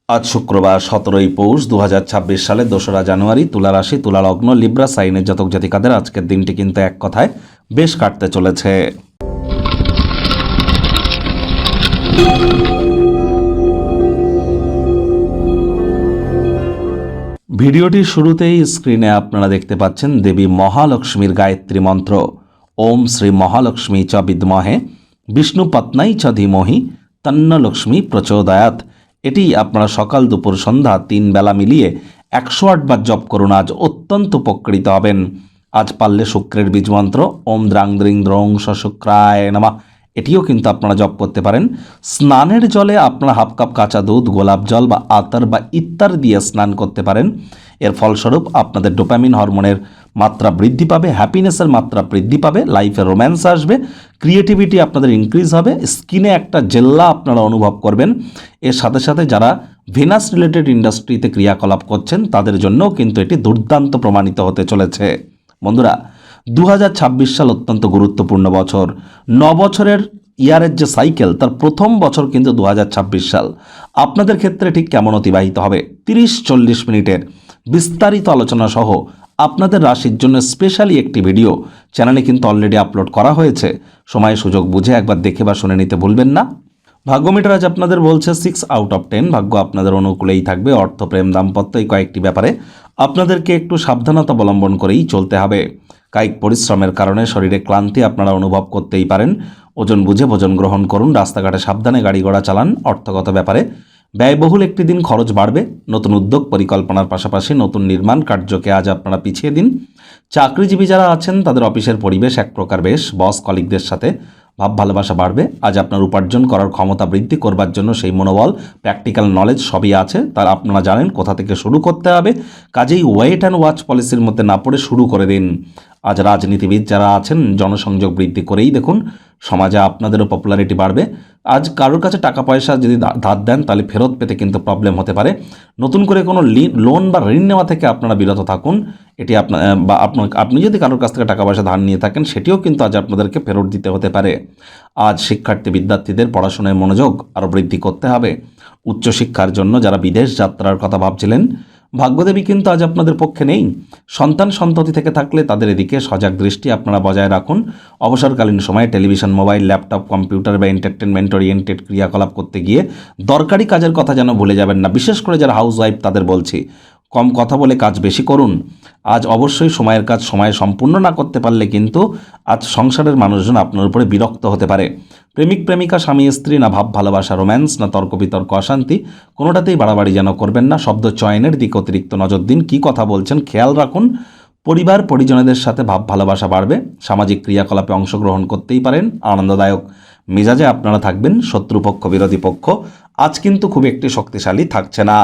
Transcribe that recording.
আজ শুক্রবার 17ই পৌষ 2026 সালের 2রা জানুয়ারি। তুলা রাশি, তুলা লগ্ন, লিব্রা সাইনের জাতক জাতিকাদের আজকের দিনটি কিন্তু এক কথায় বেশ কাটতে চলেছে। ভিডিওটির শুরুতেই স্ক্রিনে আপনারা দেখতে পাচ্ছেন দেবী মহালক্ষ্মীর গায়ত্রী মন্ত্র। ওম শ্রী মহালক্ষ্মী চ বিদ্মহে বিষ্ণু পত্নাই চ ধীমহি তন্ন লক্ষ্মী প্রচোদয়াৎ। এটি আপনারা সকাল দুপুর সন্ধ্যা 3 বেলা মিলিয়ে 108 বার জপ করুন। আজ অত্যন্ত উপকৃত হবেন। আজ পারলে শুক্রের বীজ মন্ত্র ওম দ্রাং দ্রিং দ্রং শুক্রায় নমঃ, এটিও কিন্তু আপনারা জপ করতে পারেন। স্নানের জলে আপনারা হাফ কাপ কাঁচা দুধ, গোলাপ জল বা আতর বা ইত্যার দিয়ে স্নান করতে পারেন। এর ফলস্বরূপ আপনাদের ডোপামিন হরমোনের মাত্রা বৃদ্ধি পাবে, হ্যাপিনেসের মাত্রা বৃদ্ধি পাবে, লাইফে রোম্যান্স আসবে, ক্রিয়েটিভিটি আপনাদের ইনক্রিজ হবে, স্কিনে একটা জেল্লা আপনারা অনুভব করবেন। এর সাথে সাথে যারা ভেনাস রিলেটেড ইন্ডাস্ট্রিতে ক্রিয়াকলাপ করছেন তাদের জন্যও কিন্তু এটি দুর্দান্ত প্রমাণিত হতে চলেছে। বন্ধুরা, 2026 সাল অত্যন্ত গুরুত্বপূর্ণ বছর। 9 বছরের ইয়ারের যে সাইকেল তার প্রথম বছর কিন্তু 2026 সাল। আপনাদের ক্ষেত্রে ঠিক কেমন অতিবাহিত হবে 30-40 মিনিটের বিস্তারিত আলোচনা সহ আপনাদের রাশির জন্য স্পেশালি একটি ভিডিও চ্যানেলে কিন্তু অলরেডি আপলোড করা হয়েছে। সময় সুযোগ বুঝে একবার দেখে বা শুনে নিতে ভুলবেন না। ভাগ্য মিটার আজ আপনাদের বলছে 6 আউট অফ 10। ভাগ্য আপনাদের অনুকূলেই থাকবে। অর্থ, প্রেম, দাম্পত্য এই কয়েকটি ব্যাপারে আপনাদেরকে একটু সাবধানতা অবলম্বন করেই চলতে হবে। কায়িক পরিশ্রমের কারণে শরীরে ক্লান্তি আপনারা অনুভব করতেই পারেন। ওজন বুঝে ভোজন গ্রহণ করুন। রাস্তাঘাটে সাবধানে গাড়ি ঘোড়া চালান। অর্থগত ব্যাপারে ব্যয়বহুল একটি দিন, খরচ বাড়বে। নতুন উদ্যোগ পরিকল্পনার পাশাপাশি নতুন নির্মাণ কার্যকে আজ আপনারা পিছিয়ে দিন। চাকরিজীবী যারা আছেন তাদের অফিসের পরিবেশ এক প্রকার বেশ। বস কলিগদের সাথে ভাব ভালোবাসা বাড়বে। আজ আপনার উপার্জন করার ক্ষমতা বৃদ্ধি করবার জন্য সেই মনোবল, প্র্যাকটিক্যাল নলেজ সবই আছে। তার আপনারা জানেন কোথা থেকে শুরু করতে হবে। কাজেই ওয়েট অ্যান্ড ওয়াচ পলিসির মধ্যে না পড়ে শুরু করে দিন। আজ রাজনীতিবিদ যারা আছেন জনসংযোগ বৃদ্ধি করেই দেখুন। সমাজে আপনাদেরও পপুলারিটি বাড়বে। আজ কারোর কাছে টাকা পয়সা যদি ধার দেন তাহলে ফেরত পেতে কিন্তু প্রবলেম হতে পারে। নতুন করে কোনো লোন বা ঋণ নেওয়া থেকে আপনারা বিরত থাকুন। এটি আপনি যদি কারোর কাছ থেকে টাকা পয়সা ধার নিয়ে থাকেন সেটিও কিন্তু আজ আপনাদেরকে ফেরত দিতে হতে পারে। আজ শিক্ষার্থী বিদ্যার্থীদের পড়াশোনায় মনোযোগ আরও বৃদ্ধি করতে হবে। উচ্চশিক্ষার জন্য যারা বিদেশ যাত্রার কথা ভাবছিলেন, ভাগ্যদেবী কিন্তু আজ আপনাদের পক্ষে নেই। সন্তান সন্ততি থেকে থাকলে তাদের এদিকে সজাগ দৃষ্টি আপনারা বজায় রাখুন। অবসরকালীন সময়ে টেলিভিশন, মোবাইল, ল্যাপটপ, কম্পিউটার বা এন্টারটেনমেন্ট ওরিয়েন্টেড ক্রিয়াকলাপ করতে গিয়ে দরকারি কাজের কথা যেন ভুলে যাবেন না। বিশেষ করে যারা হাউস ওয়াইফ তাদের বলছি, কম কথা বলে কাজ বেশি করুন। আজ অবশ্যই সময়ের কাজ সময়ে সম্পূর্ণ না করতে পারলে কিন্তু আজ সংসারের মানুষজন আপনার উপরে বিরক্ত হতে পারে। প্রেমিক প্রেমিকা, স্বামী স্ত্রী, না ভাব ভালোবাসা রোম্যান্স, না তর্ক বিতর্ক অশান্তি, কোনোটাতেই বাড়াবাড়ি যেন করবেন না। শব্দ চয়নের দিকে অতিরিক্ত নজর দিন। কী কথা বলছেন খেয়াল রাখুন। পরিবার পরিজনদের সাথে ভাব ভালোবাসা বাড়বে। সামাজিক ক্রিয়াকলাপে অংশগ্রহণ করতেই পারেন। আনন্দদায়ক মেজাজে আপনারা থাকবেন। শত্রুপক্ষ বিরোধী পক্ষ আজ কিন্তু খুব একটি শক্তিশালী থাকছে না।